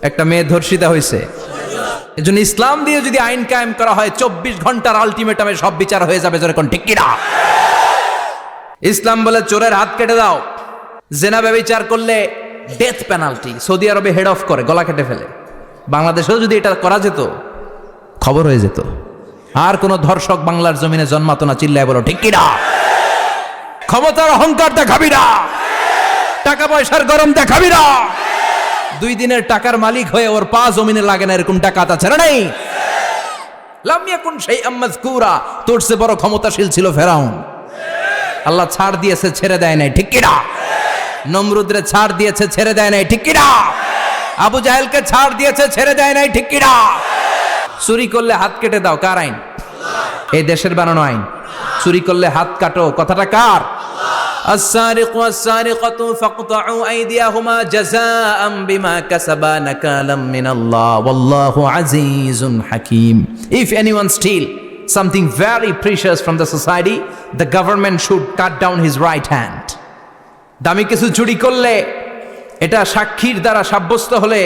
একটা মেয়ে ধর্ষিতা হয়েছে, এজন্য ইসলাম দিয়ে যদি আইন কায়েম করা হয় 24 ঘন্টার আলটিমেটামে সব বিচার হয়ে যাবে, যেরকম ঠিক কিনা? ইসলাম বলে চোরের হাত কেটে দাও, জেনা ব্যভিচার করলে ডেথ পেনাল্টি। সৌদি আরবে হেড অফ করে, গলা কেটে ফেলে। বাংলাদেশেও যদি এটা করা যেত, খবর হয়ে যেত। আর কোন ধর্ষক বাংলার জমিনে জন্মাতো না। চিল্লায় বলো ঠিক কিনা? ক্ষমতার অহংকার দেখাবি না, টাকা পয়সার গরম দেখাবি না। 2 দিনের টাকার মালিক হয়ে ওর পা জমিনে লাগে না, এরকম টাকা আছে না? নাই। লাম ইয়াকুন শাইআম মাযকুরা, তোর চেয়ে বড় ক্ষমতাশীল ছিল ফেরাউন। আল্লাহ ছাড় দিয়েছে, ছেড়ে দেয় নাই, ঠিক কিনা? নমরুদরে ছাড় দিয়েছে, ছেড়ে দেয় নাই, ঠিক কিনা? আবু জাহেলকে ছাড় দিয়েছে, ছেড়ে দেয় নাই, ঠিক কিনা? চুরি করলে হাত কেটে দাও, কার আইন? এই দেশের বানানো আইন। চুরি করলে হাত কাটো, কথাটা কার? السارق والسارقة فاقطعوا أيديهما جزاء بما كسبا نكالا من الله والله عزيز حكيم. If anyone steal something very precious from the society, the government should cut down his right hand. দামি কিছু চুরি করলে এটা সাক্ষীর দ্বারা সাব্যস্ত হলে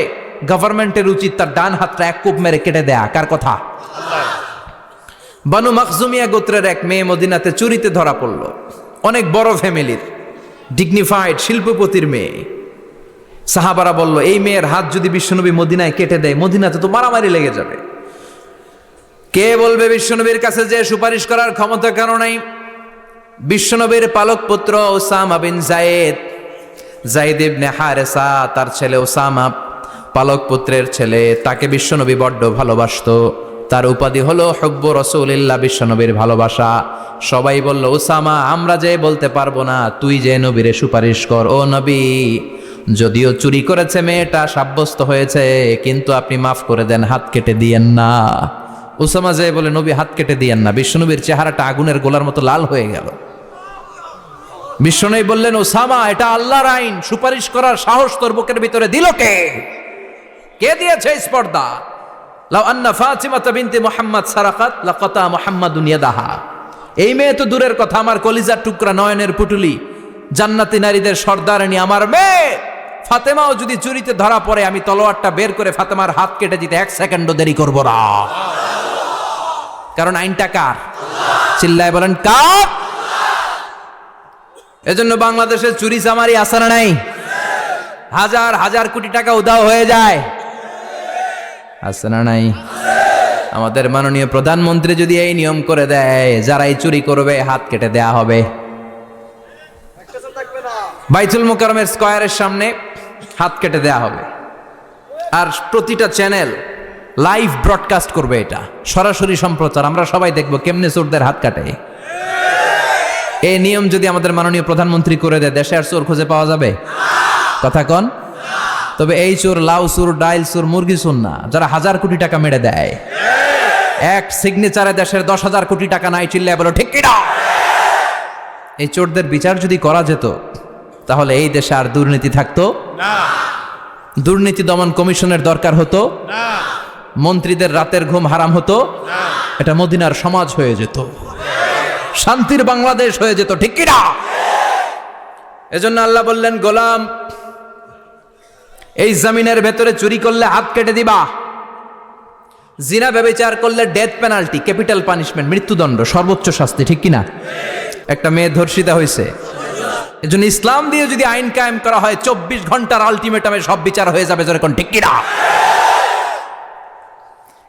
গভর্নমেন্টের উচিত তার ডান হাতটা এক কোপ মেরে কেটে দেয়া। কার কথা? বানু মাখজুমিয়া গোত্রের এক মেয়ে মদিনাতে চুরিতে ধরা পড়ল। অনেক বড় ফ্যামিলির, ডিগনিফাইড শিল্পপতির মেয়ে। সাহাবারা বলল, এই মেয়ের হাত যদি বিশ্বনবী মদিনায় কেটে দেয়, মদিনাতে তো মারামারি লেগে যাবে। কে বলবে বিশ্বনবীর কাছে যে সুপারিশ করার ক্ষমতা কারো নাই? বিশ্বনবীর পালক পুত্র ওসামা বিন যায়েদ, যায়েদ ইবনে হারেসা, তার ছেলে ওসামা, পালক পুত্রের ছেলে, তাকে বিশ্বনবী বড্ড ভালোবাসতো। তার উপাধি হলো হুব্বু রাসূলিল্লাহ, বিশ্বনবীর ভালোবাসা। সবাই বলল, ওসামা, আমরা যে বলতে পারবো না, তুই যে নবীরে সুপারিশ কর। ও নবী, যদিও চুরি করেছে মেয়েটা, সাব্যস্ত হয়েছে, কিন্তু আপনি মাফ করে দেন, হাত কেটে দিয়েন না। ওসামা যে বলে, নবী হাত কেটে দিয়েন না। বিশ্বনবীর চেহারাটা আগুনের গোলার মতো লাল হয়ে গেল। বিশ্বনবী বললেন, ওসামা, এটা আল্লাহর আইন, সুপারিশ করার সাহস তোর বুকের ভিতরে দিল কে? কে দিয়েছে স্পর্ধা? লাউ আন্না ফাতিমাতা বিনতে মুহাম্মদ সারাকাত লাকাতা মুহাম্মাদুন ইয়াদাহা। এই মেয়ে তো দূরের কথা, আমার কলিজার টুকরা, নয়নের পুটুলি, জান্নাতি নারীদের সর্দারণী আমার মেয়ে ফাতেমাও যদি চুরিতে ধরা পড়ে, আমি তলোয়ারটা বের করে ফাতেমার হাত কেটে দিতে 1 সেকেন্ডও দেরি করব না। কারণ আইনটা কার? চিল্লায় বলেন কার? এজন্য বাংলাদেশে চুরি চামারি আছে না নাই? হাজার হাজার কোটি টাকা উধাও হয়ে যায়, আছে না নাই? আমাদের মাননীয় প্রধানমন্ত্রী যদি এই নিয়ম করে দেয়, যারাই চুরি করবে হাত কেটে দেয়া হবে। বাইতুল মুকাররমের স্কয়ারের সামনে হাত কেটে দেয়া হবে। আর প্রতিটা চ্যানেল লাইভ ব্রডকাস্ট করবে, এটা সরাসরি সম্প্রচার, আমরা সবাই দেখবো কেমনে চোরদের হাত কাটে। এই নিয়ম যদি আমাদের মাননীয় প্রধানমন্ত্রী করে দেয়, দেশে আর চোর খুঁজে পাওয়া যাবে? কথা কন। তবে এই চোর লাউ চোর, ডাইল চোর, মুরগি চোর না, যারা 1000 কোটি টাকা মেরে দেয়। এক সিগনেচারে দেশের 10,000 কোটি টাকা নাই। চিল্লায় বলো ঠিক কিনা? এই চোরদের বিচার যদি করা যেত, তাহলে এই দেশে আর দুর্নীতি থাকতো না। দুর্নীতি দমন কমিশনের দরকার হতো না। মন্ত্রীদের রাতের ঘুম হারাম হতো না। এটা মদিনার সমাজ হয়ে যেত, শান্তির বাংলাদেশ হয়ে যেত, ঠিক কিনা? এজন্য আল্লাহ বললেন, গোলাম, এই জমিনের ভেতরে চুরি করলে হাত কেটে দিবা। জিনা ব্যভিচার করলে ডেথ পেনাল্টি, ক্যাপিটাল পানিশমেন্ট, মৃত্যুদণ্ড, সর্বোচ্চ শাস্তি, ঠিক কিনা? একটা মেয়ে ধর্ষিতা হয়েছে, এজন্য ইসলাম দিয়ে যদি আইন কায়েম করা হয় 24 ঘন্টার আলটিমেটামে সব বিচার হয়ে যাবে, যেরকম ঠিক কিনা?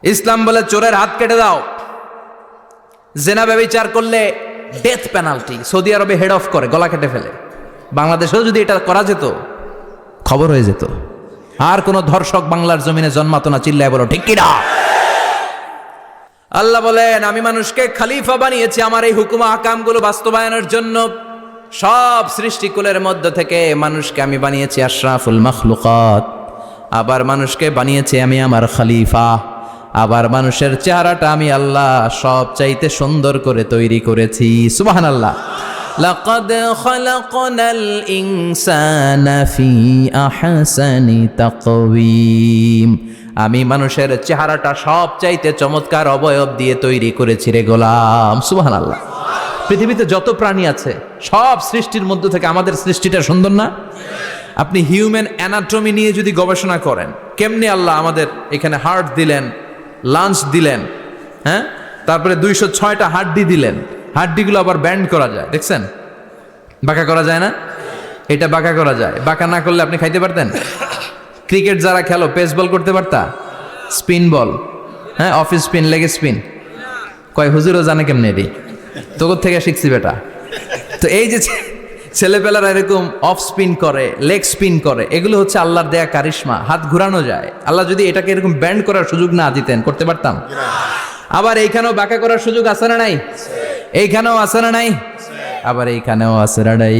ইসলাম বলে চোরের হাত কেটে দাও, জেনা ব্যভিচার করলে ডেথ পেনাল্টি। সৌদি আরবে হেড অফ করে, গলা কেটে ফেলে। বাংলাদেশেও যদি এটা করা যেত, খবর হয়ে যেত। আর কোন ধর্ষক বাংলার জমিনে জন্মাতো না। চিল্লায় বলো ঠিক কিনা? আল্লাহ বলেন, আমি মানুষকে খলিফা বানিয়েছি আমার এই হুকুম আহকামগুলো বাস্তবায়নের জন্য। সব সৃষ্টিকুলের মধ্য থেকে মানুষকে আমি বানিয়েছি আশরাফুল মাখলুকাত। আবার মানুষকে বানিয়েছি আমি আমার খলিফা। আবার মানুষের চেহারাটা আমি আল্লাহ সব চাইতে সুন্দর করে তৈরি করেছি। সুবহানাল্লাহ। লাকাদ খালাকনাল ইনসানা ফি আহসানি তাকওয়িম। আমি মানুষের চেহারাটা সব চাইতে চমৎকার অবয়ব দিয়ে তৈরি করেছি রে গোলাম। সুবহানাল্লাহ। পৃথিবীতে যত প্রাণী আছে, সব সৃষ্টির মধ্য থেকে আমাদের সৃষ্টিটা সুন্দর না? আপনি হিউম্যান অ্যানাটমি নিয়ে যদি গবেষণা করেন, কেমনি আল্লাহ আমাদের এখানে হার্ট দিলেন, লাঞ্চ দিলেন, হ্যাঁ, তারপরে 206টা হাড্ডি দিলেন, হাড্ডিগুলো আবার ব্যান্ড করা যায়, দেখছেন? বাঁকা করা যায় না? এটা বাঁকা করা যায়। বাঁকা না করলে আপনি খাইতে পারতেন? ক্রিকেট যারা খেলো, পেস বল করতে পারতা? স্পিন বল, হ্যাঁ, অফিস স্পিন, লেগ স্পিন, কয় হুজুরও জানে কেমনে এটি, তোর থেকে শিখছি বেটা। তো এই যে ছেলেপেলারা এরকম অফ স্পিন করে, লেগ স্পিন করে, এগুলো হচ্ছে আল্লাহর দেয়া কারিশমা। হাত ঘুরানো যায়। আল্লাহ যদি এটাকে এরকম ব্যান্ড করার সুযোগ না দিতেন, করতে পারতাম? আবার এইখানেও বাঁকা করার সুযোগ আছে না নাই? এইখানেও আছে না নাই? আবার এইখানেও আছে না নাই?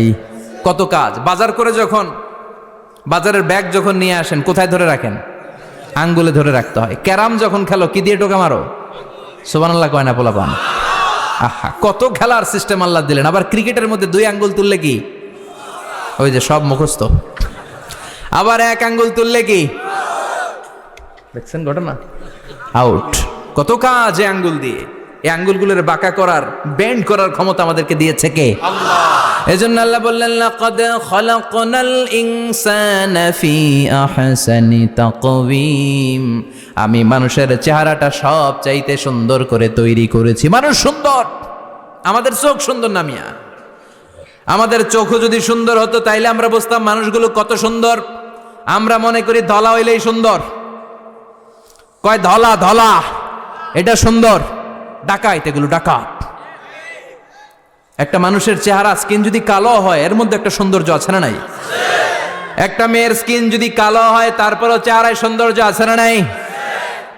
কত কাজ। বাজার করে যখন বাজারের ব্যাগ যখন নিয়ে আসেন, কোথায় ধরে রাখেন? আঙ্গুলে ধরে রাখতে হয়। ক্যারাম যখন খেলো, কি দিয়ে টোকা মারো? সুবহানাল্লাহ কয় না পোলাপান? আহা, কত খেলার সিস্টেম আল্লাহ দিলেন। আবার ক্রিকেটের মধ্যে 2 আঙ্গুল তুললে কি? ওই যে সব মুখস্থ। আবার 1 আঙ্গুল তুললে কি? দেখছেন ঘটনা? আউট। কত কাজ এই আঙ্গুল দিয়ে। এই আঙ্গুলগুলোর বাঁকা করার, বেন্ড করার ক্ষমতা আমাদেরকে দিয়েছে কে? আল্লাহ। এজন্য আল্লাহ বললেন, লাকাদ খালাকনাল ইনসানা ফি আহসানি তাকওয়িম। আমি মানুষের চেহারাটা সব চাইতে সুন্দর করে তৈরি করেছি। মানুষ সুন্দর, আমাদের চোখ সুন্দর না মিয়া? আমাদের চোখও যদি সুন্দর হতো তাইলে আমরা বুঝতাম মানুষগুলো কত সুন্দর। আমরা মনে করি ধলা হইলেই সুন্দর। কয় ধলা ধলা, এটা সুন্দর। ডাকাইত, এগুলো ডাকাত। একটা মানুষের চেহারা, স্কিন যদি কালো হয়, এর মধ্যে একটা সৌন্দর্য আছে না নাই? একটা মেয়ের স্কিন যদি কালো হয়, তারপরও চেহারায় সৌন্দর্য আছে না নাই?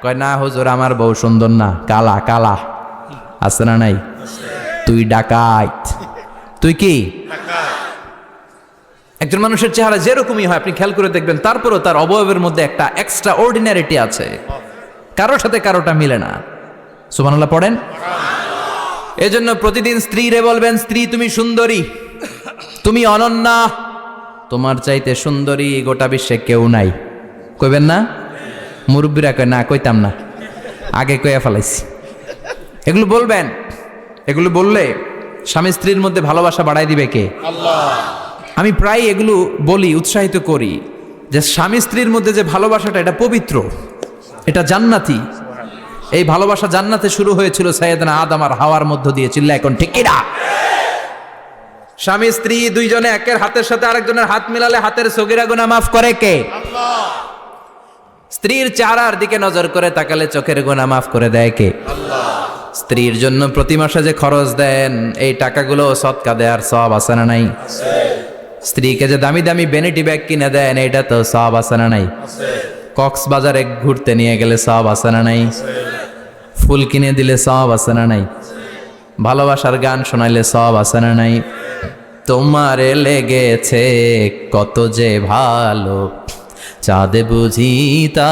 কয় না হুজুর, আমার বউ সুন্দর না, কালা কালা। আছে না নাই? তুই ডাকাইত। তুই কি? একজন মানুষের চেহারা যেরকমই হয়, আপনি খেয়াল করে দেখবেন, তারপরও তার অবয়বের মধ্যে একটা এক্সট্রা অর্ডিনারিটি আছে। কারোর সাথে কারোটা মিলে না। সুবহানাল্লাহ পড়েন। এজন্য প্রতিদিন স্ত্রীরে বলবেন, স্ত্রী তুমি সুন্দরী, তুমি অনন্যা, তোমার চাইতে সুন্দরী গোটা বিশ্বে কেউ নাই। কইবেন না? মুরব্বীরা কয় না, কইতাম না, আগে কইয়া ফেলাইছি। এগুলো বলবেন। এগুলো বললে স্বামী স্ত্রীর মধ্যে ভালোবাসা বাড়াই দিবে কে? আল্লাহ। আমি প্রায় এগুলো বলি, উৎসাহিত করি যে স্বামী স্ত্রীর মধ্যে যে ভালোবাসাটা, এটা পবিত্র, এটা জান্নাতি। এই ভালোবাসা জান্নাতে শুরু হয়েছিল সাইয়েদনা আদম আর হাওয়ার মধ্য দিয়ে। চিল্লা এখন ঠিক কিনা? স্বামী স্ত্রী দুইজনে একের হাতের সাথে আরেকজনের হাত মিলালে হাতের সগীরা গুনাহ মাফ করে কে? আল্লাহ। স্ত্রীর চেহারার দিকে নজর করে তাকালে চোখের গুনাহ মাফ করে দেয় কে? আল্লাহ। স্ত্রীর জন্য প্রতি মাসে যে খরচ দেন, এই টাকাগুলো সদকা দেওয়ার সওয়াব আছে না নাই? আছে। স্ত্রীকে যে দামি দামি ভ্যানিটি ব্যাগ কিনে দেন, এটা তো সওয়াব আছে না নাই? আছে। কক্সবাজারে ঘুরতে নিয়ে গেলে সওয়াব আছে না নাই? ফুল কিনে দিলে সওয়াব আছে না নাই? ভালোবাসার গান শোনাইলে সওয়াব আছে না নাই? তোমারে লেগেছে কত যে ভালো, চাঁদ বুঝি তা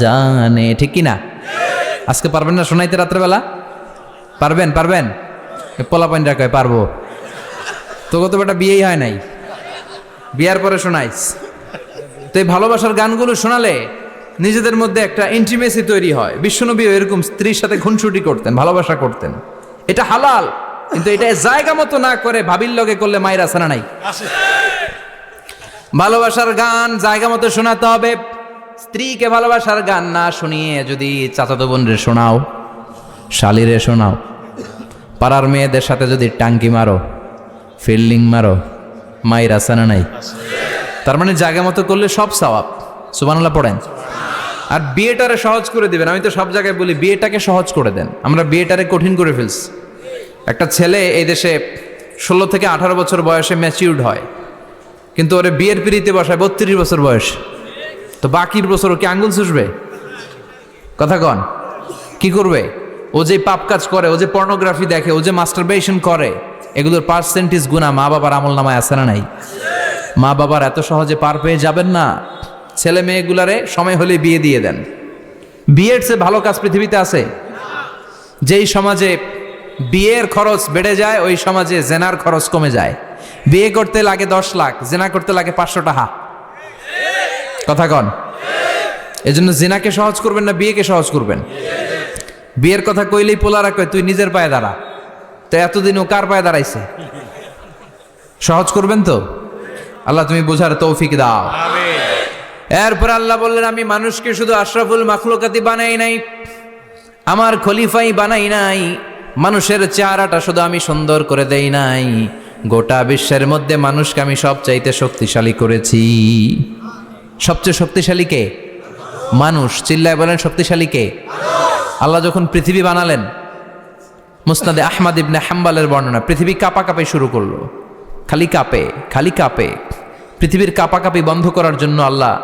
জানে। ঠিক কি না? আজকে পারবেন না শোনাইতে রাত্রেবেলা? পারবেন? পারবেন? পোলাপাইনরা কয় পারবো। তোকে তো বেটা বিয়েই হয় নাই, বিয়ার পরে শোনাইস। তো এই ভালোবাসার গানগুলো শোনালে নিজেদের মধ্যে একটা ইন্টিমেসি তৈরি হয়। বিশ্বনবী এরকম স্ত্রীর সাথে খুনসুটি করতেন, ভালোবাসা করতেন। এটা হালাল, কিন্তু এটা জায়গা মতো না করে ভাবির লগে করলে মায়ের আছে না নাই? ভালোবাসার গান জায়গা মতো শোনাতে হবে। স্ত্রীকে ভালোবাসার গান না শুনিয়ে যদি চাচাতো বোনরে শোনাও, শালিরে শোনাও, পাড়ার মেয়েদের সাথে যদি টাঙ্কি মারো, ফিল্ডিং মারো, মায়ের আছে না নাই? তার মানে জায়গা মতো করলে সব সওয়াব। সুবহানাল্লাহ পড়েন। আর বিয়েটারে সহজ করে দিবেন। আমি তো সব জায়গায় বলি বিয়েটাকে সহজ করে দেন। আমরা বিয়েটারে কঠিন করে ফেলছি। একটা ছেলে এই দেশে 16 থেকে 18 বছর বয়সে ম্যাচিউরড হয়, কিন্তু ওরে বিয়ের পিড়িতে বসায় 32 বছর বয়স। তো বাকির বছর ও কি আঙ্গুল চুষবে? কথা কন, কি করবে? ও যে পাপ কাজ করে, ও যে পর্নোগ্রাফি দেখে, ও যে মাস্টারবেশন করে, এগুলোর পার্সেন্টেজ গুণা মা বাবার আমল নামায় আছে না নাই? মা বাবার এত সহজে পার পেয়ে যাবেন না। ছেলে মেয়েগুলারে সময় হলে বিয়ে দিয়ে দেন। বিয়ের চেয়ে ভালো কাজ পৃথিবীতে আছে? যেই সমাজে বিয়ের খরচ বেড়ে যায়, ওই সমাজে জেনার খরচ কমে যায়। বিয়ে করতে লাগে 10 লাখ, জেনা করতে লাগে 500 টাকা। কথা কন। এজন্য জেনাকে সহজ করবেন না বিয়েকে সহজ করবেন? বিয়ের কথা কইলেই পোলারা কয় তুই নিজের পায়ে দাঁড়া। তো এতদিন ও কার পায়ে দাঁড়াইছে? সহজ করবেন তো? আল্লাহ তুমি বোঝার তৌফিক দাও। এরপর আল্লাহ বললেন, আমি মানুষকে শুধু আশরাফুল মাখলুকাতি বানাই নাই, আমার খলিফাই বানাই নাই, মানুষের চেহারাটা শুধু আমি সুন্দর করে দেই নাই, গোটা বিশ্বের মধ্যে মানুষকে আমি সবচাইতে শক্তিশালী করেছি। সবচেয়ে শক্তিশালী কে? মানুষ। চিল্লায় বলেন শক্তিশালী কে? আল্লাহ যখন পৃথিবী বানালেন, মুসনাদে আহমদ ইবনে হাম্বালের বর্ণনা, পৃথিবী কাঁপাকাঁপি শুরু করলো, খালি কাঁপে। পৃথিবীর কাঁপাকাঁপি বন্ধ করার জন্য আল্লাহ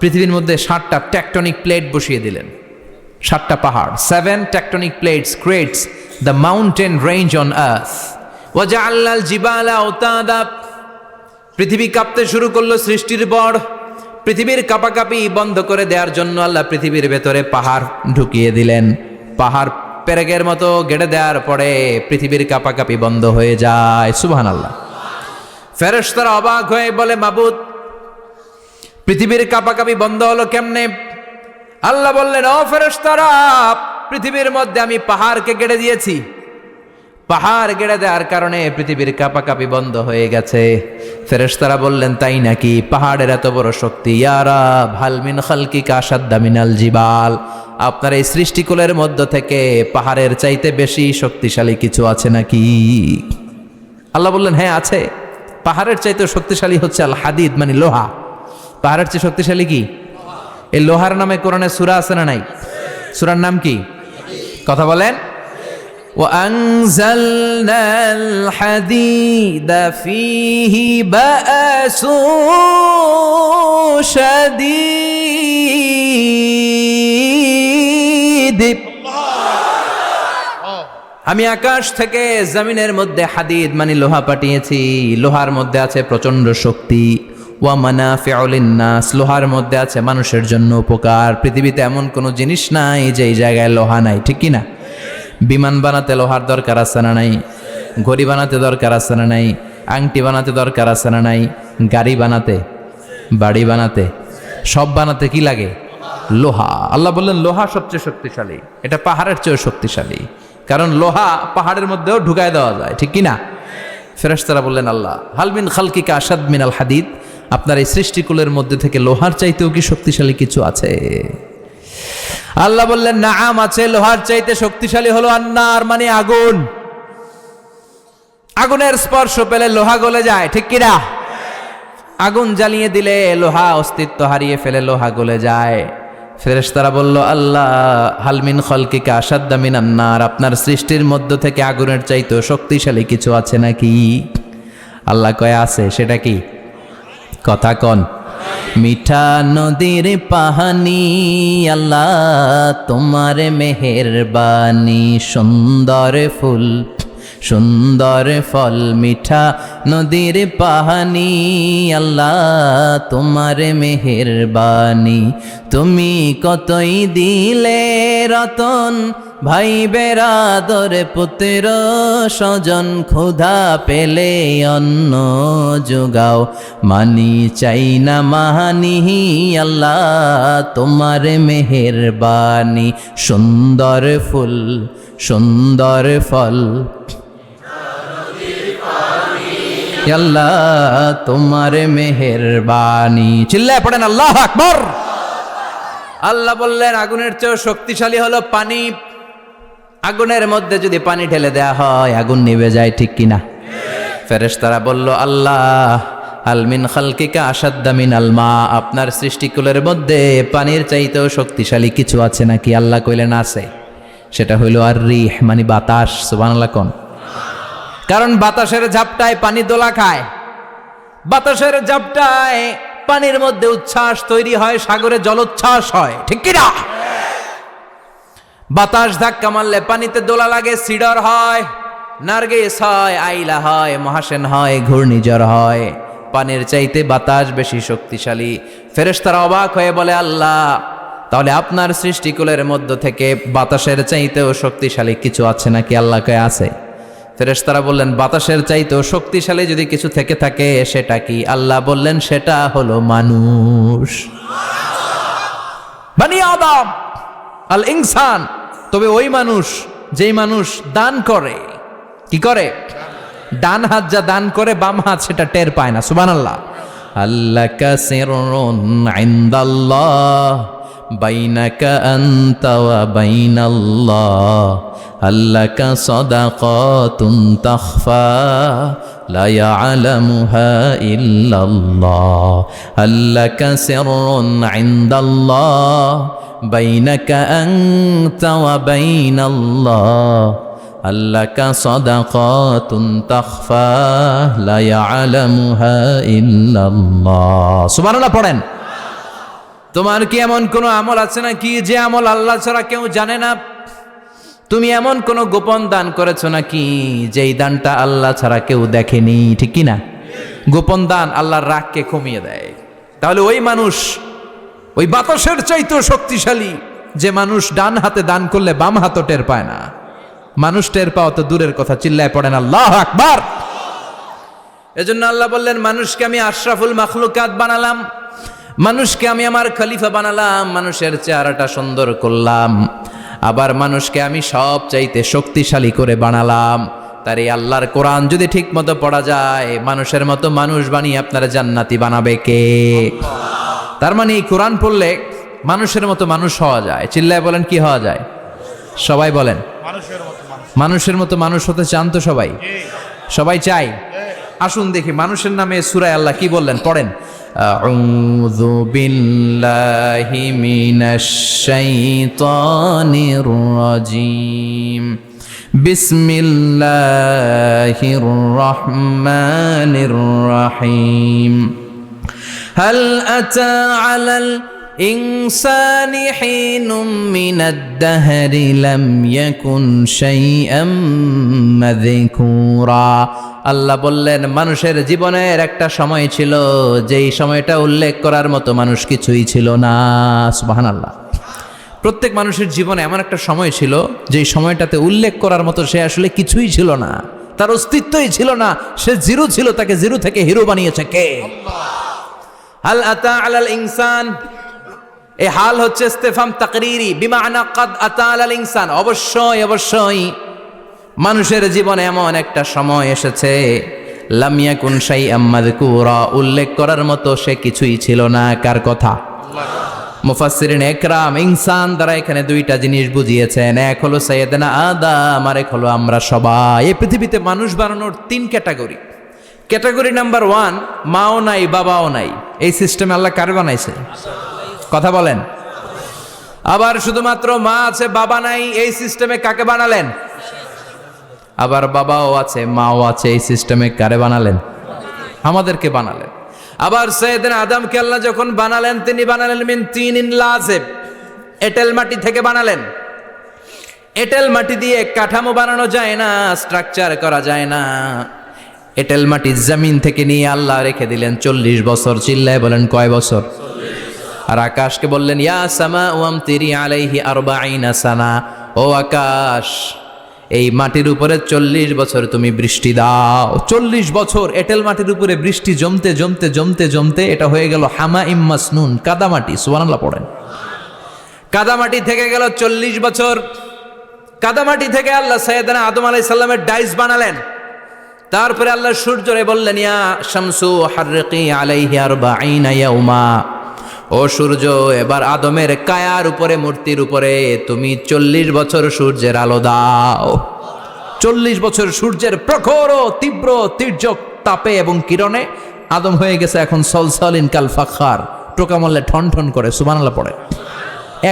পৃথিবীর মধ্যে 7টা টেকটনিক প্লেট বসিয়ে দিলেন। 7টা পাহাড়, 7 tectonic plates creates the mountain range on earth. ওয়াজআলনাল জিবালা আওতাদা। পৃথিবী কাঁপতে শুরু করলো সৃষ্টির পর। পৃথিবীর কাঁপাকাঁপি বন্ধ করে দেওয়ার জন্য আল্লাহ পৃথিবীর ভেতরে পাহাড় ঢুকিয়ে দিলেন। পাহাড় পেরেকের মতো গেড়ে দেওয়ার পরে পৃথিবীর কাঁপাকাঁপি বন্ধ হয়ে যায়। সুবহানাল্লাহ। ফেরেশতারা অবাক হয়ে বলে, মাবুদ, পৃথিবীর কাঁপাকাঁপি বন্ধ হলো কেমনে? আল্লাহ বললেন, ও ফেরেশতারা, পৃথিবীর মধ্যে আমি পাহাড়কে গেড়ে দিয়েছি। পাহাড় গেড়ে দেওয়ার কারণে পৃথিবীর কাঁপাকাঁপি বন্ধ হয়ে গেছে। ফেরেশতারা বললেন, তাই নাকি? পাহাড়ের এত বড় শক্তি। ইয়া রাব, হাল মিন খালকিকা আশাদ্দা মিনাল জিবাল। আপনার এই সৃষ্টিকুলের মধ্য থেকে পাহাড়ের চাইতে বেশি শক্তিশালী কিছু আছে নাকি? আল্লাহ বললেন, হ্যাঁ আছে। পাহাড়ের চাইতে শক্তিশালী হচ্ছে আল হাদিদ, মানে লোহা। পাহাড়ের চেয়ে শক্তিশালী কি? এই লোহার নামে কোরআনে সূরা আছে না নাই? সূরার নাম কি? কথা বলেন। وأنزلنا الحديد فيه بأس شديد। আমি আকাশ থেকে জমিনের মধ্যে হাদিদ মানে লোহা পাঠিয়েছি। লোহার মধ্যে আছে প্রচন্ড শক্তি। ওয়া মানাফিউ লিন্নাস, লোহার মধ্যে আছে মানুষের জন্য উপকার। পৃথিবীতে এমন কোনো জিনিস নাই যে এই জায়গায় লোহা নাই, ঠিক কি না? বিমান বানাতে লোহার দরকার আছে না নাই? ঘড়ি বানাতে দরকার আছে না নাই? আংটি বানাতে দরকার আছে না নাই? গাড়ি বানাতে, বাড়ি বানাতে, সব বানাতে কি লাগে? লোহা। আল্লাহ বললেন, লোহা সবচেয়ে শক্তিশালী। এটা পাহাড়ের চেয়েও শক্তিশালী, কারণ লোহা পাহাড়ের মধ্যেও ঢুকায় দেওয়া যায়, ঠিক কি না? ফেরেশতারা বললেন, আল্লাহ, হাল মিন খালকিকা আশাদ মিনাল হাদিদ। আপনার এই সৃষ্টিকুলের মধ্যে থেকে লোহার চাইতেও কি শক্তিশালী কিছু আছে? আল্লাহ বললেন, নাআম আছে। লোহার চাইতে শক্তিশালী হলো আন্নার, মানে আগুন। আগুনের স্পর্শ পেলে লোহা গলে যায়, ঠিক কি না? আগুন জ্বালিয়ে দিলে লোহা অস্তিত্ব হারিয়ে ফেলে, লোহা গলে যায়। ফেরেশতারা বলল, আল্লাহ, হাল মিন খালকিকা আশাদ্দা মিনান নার। আপনার সৃষ্টির মধ্য থেকে আগুনের চাইতেও শক্তিশালী কিছু আছে নাকি? আল্লাহ কয়, আছে। সেটা কি? কথা কন। মিঠা নদীর পাহানি, আল্লাহ তোমার মেহেরবানি। সুন্দর ফুল, সুন্দর ফল, মিঠা নদীর পাহানি, আল্লাহ তোমার মেহেরবানি। তুমি কতই দিলে রতন, ভাই বেরাদর পুত্র স্বজন। ক্ষুধা পেলে অন্ন যোগাও, মানি চাই না মাহানি, আল্লাহ তোমার মেহেরবানি। সুন্দর ফুল, সুন্দর ফল, আল্লাহ তোমার মেহেরবানি। চিল্লায় পড়েন আল্লাহু আকবার। আল্লাহ বললেন, আগুনের চেয়েও শক্তিশালী হলো পানি। আগুনের মধ্যে যদি পানি ঢেলে দেয়া হয়, আগুন নিভে যায়, ঠিক কিনা? ফেরেশতারা বলল, আল্লাহ, হাল মিন খালকিকা আশাদ্দা মিনাল মা। আপনার সৃষ্টিকুলের মধ্যে পানির চাইতেও শক্তিশালী কিছু আছে নাকি? আল্লাহ কইলেন, আছে। সেটা হইল আর রিহ, মানে বাতাস। সুবহানাল্লাহ কোন? কারণ বাতাসের ঝাপটায় পানি দোলা খায়। বাতাসের ঝাপটায় পানির মধ্যে উচ্ছ্বাস তৈরি হয়, সাগরে জলোচ্ছ্বাস হয়, ঠিক কিনা? বাতাস ধাক্কা মারলে পানিতে দোলা লাগে, সিডর হয়, নার্গিস হয়, আইলা হয়, মহাসেন হয়, ঘূর্ণিঝড় হয়। পানির চাইতে বাতাস বেশি শক্তিশালী। ফেরেশতারা অবাক হয়ে বলে, আল্লাহ, তাহলে আপনার সৃষ্টিকুলের মধ্য থেকে বাতাসের চাইতেও শক্তিশালী কিছু আছে নাকি? আল্লাহ কয়, আছে। ফেরেশতারা বললেন, বাতাসের চাইতেও শক্তিশালী যদি কিছু থেকে থাকে সেটা কি? আল্লাহ বললেন, সেটা হলো মানুষ, বনি আদম, আল ইনসান। তবে ওই মানুষ, যেই মানুষ দান করে। কি করে? ডান হাত যা দান করে, বাম হাত সেটা টের পায় না। সুবহানাল্লাহ। আল্লাকা সিররুন ইনদাল্লাহ বাইনাকা আনতা ওয়া বাইনাল্লাহ আল্লাকা সাদাকাতুন তাখফা লা ইয়ালামুহা ইল্লাল্লাহ আল্লাকা সিররুন ইনদাল্লাহ বাইনাকা আনতা ওয়া বাইনাল্লাহ আল্লাকা সাদাকাতুন তাখফা লা ইয়ালামুহা ইল্লাল্লাহ। সুবহানাল্লাহ পড়েন। তোমার কি এমন কোনো আমল আছে নাকি যে আমল আল্লাহ ছাড়া কেউ জানে না? তুমি এমন কোনো গোপন দান করেছো নাকি যেই দানটা আল্লাহ ছাড়া কেউ দেখেনি? ঠিক কি না? গোপন দান আল্লাহর রাগকে কমিয়ে দেয়। তাহলে ওই মানুষ ওই বাতাসের চাইতেও শক্তিশালী যে মানুষ ডান হাতে দান করলে বাম হাতও টের পায় না। মানুষ টের পাওয়া তো দূরের কথা, চিল্লায় পড়েন আল্লাহু আকবার। এজন্য আল্লাহ বললেন, মানুষকে আমি আশরাফুল মাখলুকাত বানালাম, মানুষকে আমি আমার খলিফা বানালাম, মানুষের চেহারাটা সুন্দর করলাম, আবার মানুষকে আমি সব চাইতে শক্তিশালী করে বানালাম। তার এই আল্লাহর কোরআন যদি ঠিক মতো পড়া যায়, মানুষের মতো মানুষ বানিয়ে আপনারা জান্নাতি বানাবে কে? তার মানে এই কোরআন পড়লে মানুষের মতো মানুষ হওয়া যায়। চিল্লায় বলেন, কি হওয়া যায়? সবাই বলেন, মানুষের মতো মানুষ হতে চান তো সবাই? সবাই চাই। আসুন দেখি মানুষের নামে সূরায় আল্লাহ কি বললেন, পড়েন। আউযু বিল্লাহি মিনাশ শাইতানির রাজিম বিসমিল্লাহির রহমানির রহিম হাল আতা আলাল الإنسان حين من الدهر لم يكن شيئا مذكورا। আল্লাহ বললেন, মানুষের জীবনের একটা সময় ছিল যেই সময়টা উল্লেখ করার মতো মানুষ কিছুই ছিল না। সুবহানাল্লাহ। প্রত্যেক মানুষের জীবনে এমন একটা সময় ছিল যেই সময়টাতে উল্লেখ করার মতো সে আসলে কিছুই ছিল না, তার অস্তিত্বই ছিল না, সে জিরো ছিল, তাকে জিরো থেকে হিরো বানিয়েছে কে? হাল আতা আলাল ইনসান, এই হাল হচ্ছে ইস্তেফাম তাকরিরি, বিমানা কাদ আতা আলাল ইনসান, অবশ্যই অবশ্যই মানুষের জীবনে এমন একটা সময় এসেছে, লাম ইয়াকুন শাইআম মাযকুরা, উল্লেখ করার মতো সে কিছুই ছিল না। কার কথা? মুফাসসিরিন একরাম ইনসান দ্বারা এখানে দুইটা জিনিস বুঝিয়েছেন, এক হলো সাইয়েদনা আদম, আর এক হলো আমরা সবাই। এই পৃথিবীতে মানুষ বানানোর তিন ক্যাটাগরি। ক্যাটাগরি নাম্বার 1, মাও নাই বাবাও নাই। এই সিস্টেমে আল্লাহ কার বানাইছে? কথা বলেন। আবার শুধুমাত্র মা আছে বাবা নাই, এই সিস্টেমে কাকে বানালেন? আবার বাবাও আছে মাও আছে, এই সিস্টেমে কারে বানালেন? আমাদেরকে বানালেন। আবার সাইয়েদনা আদমকে আল্লাহ যখন বানালেন, তিনি বানালেন মিন তিনিন লাযিব, এঁটেল মাটি থেকে বানালেন। এঁটেল মাটি দিয়ে কাঠামো বানানো যায় না, স্ট্রাকচার করা যায় না। এঁটেল মাটি জমিন থেকে নিয়ে আল্লাহ রেখে দিলেন 40 বছর। চিল্লায় বলেন, কয় বছর? আর আকাশকে বললেন, ইয়া সামা ওয়ামতিরি আলাইহি 40 সানা, ও আকাশ এই মাটির উপরে 40 বছর তুমি বৃষ্টি দাও। 40 বছর এঁটেল মাটির উপরে বৃষ্টি জমতে জমতে জমতে জমতে এটা হয়ে গেল হামাইম মাসনুন, কাদামাটি। সুবহানাল্লাহ পড়েন। কাদামাটি থেকে গেল 40 বছর। কাদামাটি থেকে আল্লাহ সাইয়েদনা আদম আলাইহিস সালামের ডাইস বানালেন। তারপরে আল্লাহ সূর্যরে বললেন, ইয়া শামসু হাররিকি আলাইহি 40 ইয়াউমা, ও সূর্য এবার আদমের কায়ার উপরে, মূর্তির উপরে তুমি 40 বছর সূর্যের আলো দাও। 40 বছর সূর্যের প্রখর ও তীব্র তির্যক তাপে এবং কিরণে আদম হয়ে গেছে এখন সলসলিন কাল ফাখার, টোকা মারলে ঠন ঠন করে। সুবহানাল্লাহ পড়ে।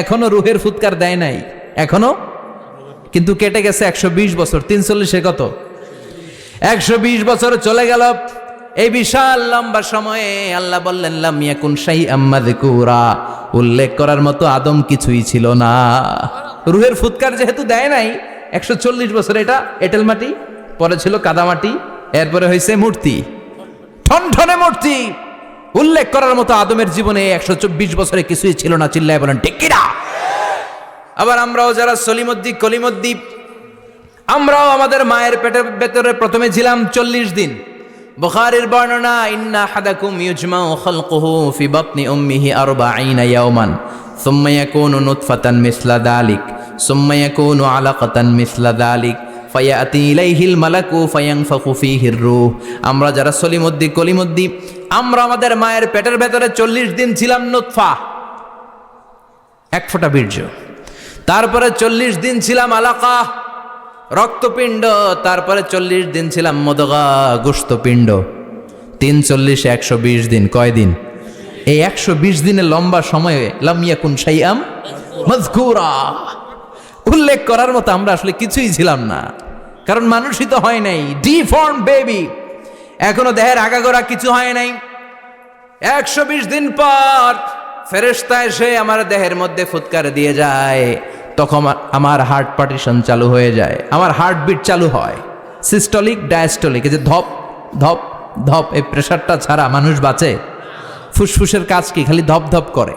এখনো রুহের ফুৎকার দেয় নাই এখনো, কিন্তু কেটে গেছে 120 বছর। 340 কত? 120 বছর চলে গেল। এই বিশাল লম্বা সময়ে আল্লাহ বললেন, লাম ইয়াকুন শাইআম মাযকুরা, উল্লেখ করার মতো আদম কিছুই ছিল না। রুহের ফুৎকার যেহেতু দেয় নাই 140 বছর, এটা এঁটেল মাটি, পরে ছিল কাদামাটি, এরপরে হয়েছে মূর্তি, ঠনঠনে মূর্তি। উল্লেখ করার মতো আদমের জীবনে 124 বছরে কিছুই ছিল না। চিল্লায় বলেন, ঠিক কিনা? আবার আমরাও যারা সলিমদ্দি কলিমদ্দি, আমরাও আমাদের মায়ের পেটের ভেতরে প্রথমে ছিলাম 40 দিন। বুখারীর বর্ণনা, ইন্না হাদাকুম ইউজমাউ খালকুহু ফি বাতনি উম্মিহি 40 ইয়াওমান সুম্মা ইয়াকুনু নুতফাতান মিসলা যালিক সুম্মা ইয়াকুনু আলাকাতান মিসলা যালিক ফায়াতি ইলাইহিল মালাকু ফায়ানফাখু ফীহির রূহ। আমরা যারা সলিমুদ্দি কলিমুদ্দি, আমরা আমাদের মায়ের পেটের ভেতরে 40 দিন ছিলাম নুতফা, এক ফোঁটা বীর্য। তারপরে 40 দিন ছিলাম আলাকা, রক্তপিণ্ড। তারপরে 40 দিন ছিলাম মুদগা, গোশতপিণ্ড। 3 40 120 দিন। কয় দিন? এই 120 দিনের লম্বা সময়ে লাম ইয়াকুন শাইআম মাযকুরা, উল্লেখ করার মতো আমরা আসলে কিছুই ছিলাম না, কারণ মানুষই তো হয় নাই, ডিফর্ম বেবি, এখনো দেহের আগাগোড়া কিছু হয় নাই। 120 দিন পর ফেরেশতা এসে আমার দেহের মধ্যে ফুৎকার দিয়ে যায়, তখন আমার হার্ট পার্টিশন চালু হয়ে যায়, আমার হার্টবিট চালু হয়, সিস্টোলিক ডায়াস্টোলিক, এই যে ধপ ধপ ধপ, এই প্রেশারটা ছাড়া মানুষ বাঁচে? ফুসফুসের কাজ কি? খালি ধপ ধপ করে,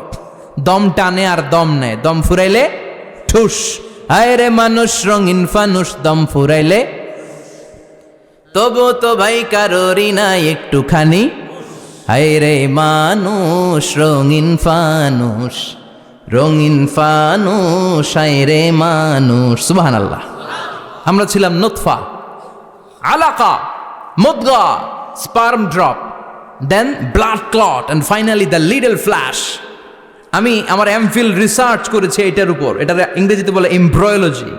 দম টানে আর দম নেয়, দম ফুরাইলে ঠুস। হায় রে মানুষ রঙিন ফানুষ, দম ফুরাইলে তবু তো ভাই কারোরই নাই একটুখানি। হায় রে মানুষ রঙিন ফানুষ, রঙিন ফানুষ, হায় রে মানুষ। সুবহানাল্লাহ। আমরা ছিলাম নুতফা, আলাকা, মুদগা, sperm drop, then blood clot, and finally the little flesh. আমি আমার এমফিল রিসার্চ করেছি এটার উপর, এটার ইংরেজিতে বলে এমব্রয়োলজি,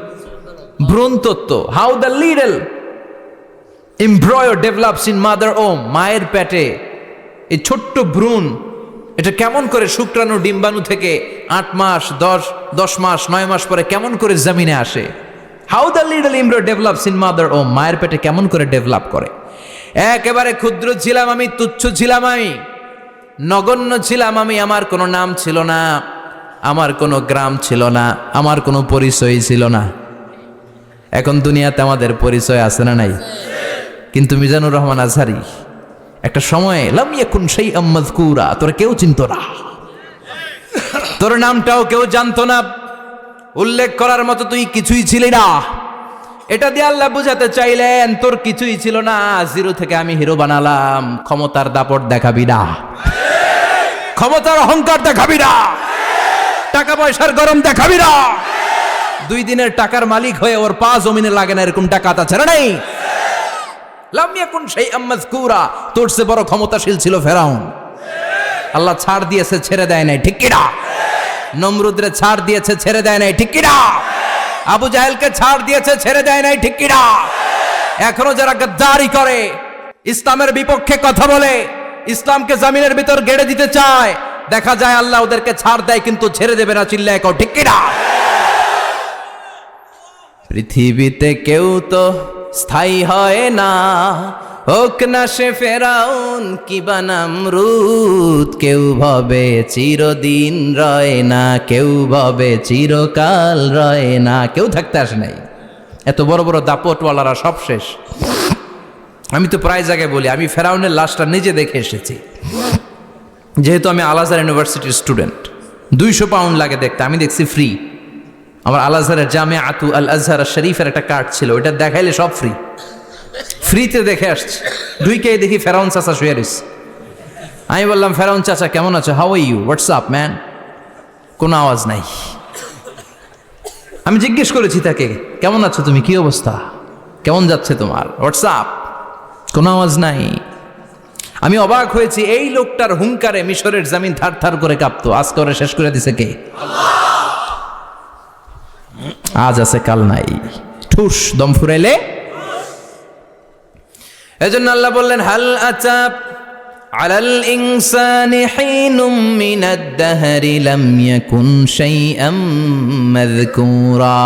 ভ্রূণতত্ত্ব। How the little embryo develops in mother womb, মায়ের পেটে এই ছোট্ট ভ্রূণ, এটা কেমন করে শুক্রাণু ডিম্বাণু থেকে 8 মাস 10 মাস 9 মাস পরে কেমন করে জমিনে আসে। How the little embryo develops in mother womb, মায়ের পেটে কেমন করে ডেভেলপ করে। একেবারে ক্ষুদ্র ছিলাম আমি, তুচ্ছ ছিলাম আমি, নগণ্য ছিলাম আমি। আমার কোনো নাম ছিল না, আমার কোনো গ্রাম ছিল না, আমার কোনো পরিচয় ছিল না। এখন দুনিয়াতে আমাদের পরিচয় আছে না নাই? কিন্তু মিজানুর রহমান আজহারি একটা সময়ে লাম ইয়াকুন শাইআম মাযকুরা, তোরা কেউ চিনতো না, তোর নামটাও কেউ জানতো না, উল্লেখ করার মতো তুই কিছুই ছিলি না। এটা দিয়ে আল্লাহ বুঝাতে চাইলেন তোর কিছুই ছিল না, জিরো থেকে আমি হিরো বানালাম। ক্ষমতার দাপট দেখাবি না, ক্ষমতার অহংকার দেখাবি না, টাকা পয়সার গরম দেখাবি না। 2 দিনের টাকার মালিক হয়ে ওর পা জমিনে লাগে না, এরকম টাকা তা ছেড়ে নেই। লাম ইয়াকুন শাইআম মাযকুরা, তোর চেয়ে বড় ক্ষমতাশীল ছিল ফেরাউন। আল্লাহ ছাড় দিয়েছে, ছেড়ে দেয় নাই, ঠিক কিনা? নমরুদরে ছাড় দিয়েছে, ছেড়ে দেয় নাই, ঠিক কিনা? আবু জাহেলকে ছাড় দিয়েছে, ছেড়ে দেয় নাই, ঠিক কিনা? এখনো যারা গাদ্দারি করে, ইসলামের বিপক্ষে কথা বলে, ইসলামকে জমিনের ভিতর গেড়ে দিতে চায়, দেখা যায় আল্লাহ ওদেরকে ছাড় দেয়, কিন্তু ছেড়ে দেবে না। চিল্লায় কও ঠিক কিনা? পৃথিবীতে কেউ তো স্থায়ী হয় না, হোক না সে ফেরাউন কিবা নমরুদ। কেউ ভাবে চিরদিন রয় না, কেউ ভাবে চিরকাল রয় না। কেউ থাকতে আসে নাই, এত বড় বড় দাপটওয়ালারা সব শেষ। আমি তো প্রায় জায়গায় বলি, আমি ফেরাউনের লাশটা নিজে দেখে এসেছি, যেহেতু আমি আল আজহার ইউনিভার্সিটির স্টুডেন্ট। 200 পাউন্ড লাগে দেখতে, আমি দেখছি ফ্রি। আমার আল আজহারের জামিআতু আল আজহার শরীফের একটা কার্ড ছিল, ওইটা দেখাইলে সব ফ্রি, ফ্রিতে দেখে আসছি। ঢুকে দেখি ফেরাউন চাচা শুয়ে রয়েছে। আমি বললাম, ফেরাউন চাচা কেমন আছো? How are you, WhatsApp man? কোনো আওয়াজ নাই। আমি জিজ্ঞেস করেছি তাকে, কেমন আছো তুমি, কি অবস্থা, কেমন যাচ্ছে তোমার, হোয়াটসঅ্যাপ? কোনো আওয়াজ নাই। আমি অবাক হয়েছি, এই লোকটার হুঙ্কারে মিশরের জমিন থার থার করে কাঁপতো, আজকে ওরা শেষ করে দিছে কে? আজ আছে কাল নাই, ঠুস, দম ফুরাইলে। এজন্য আল্লাহ বললেন, হাল আতা আলাল ইনসানি হিনুম মিনাদ দাহরি লাম ইয়াকুন শাইআম মাযকুরা।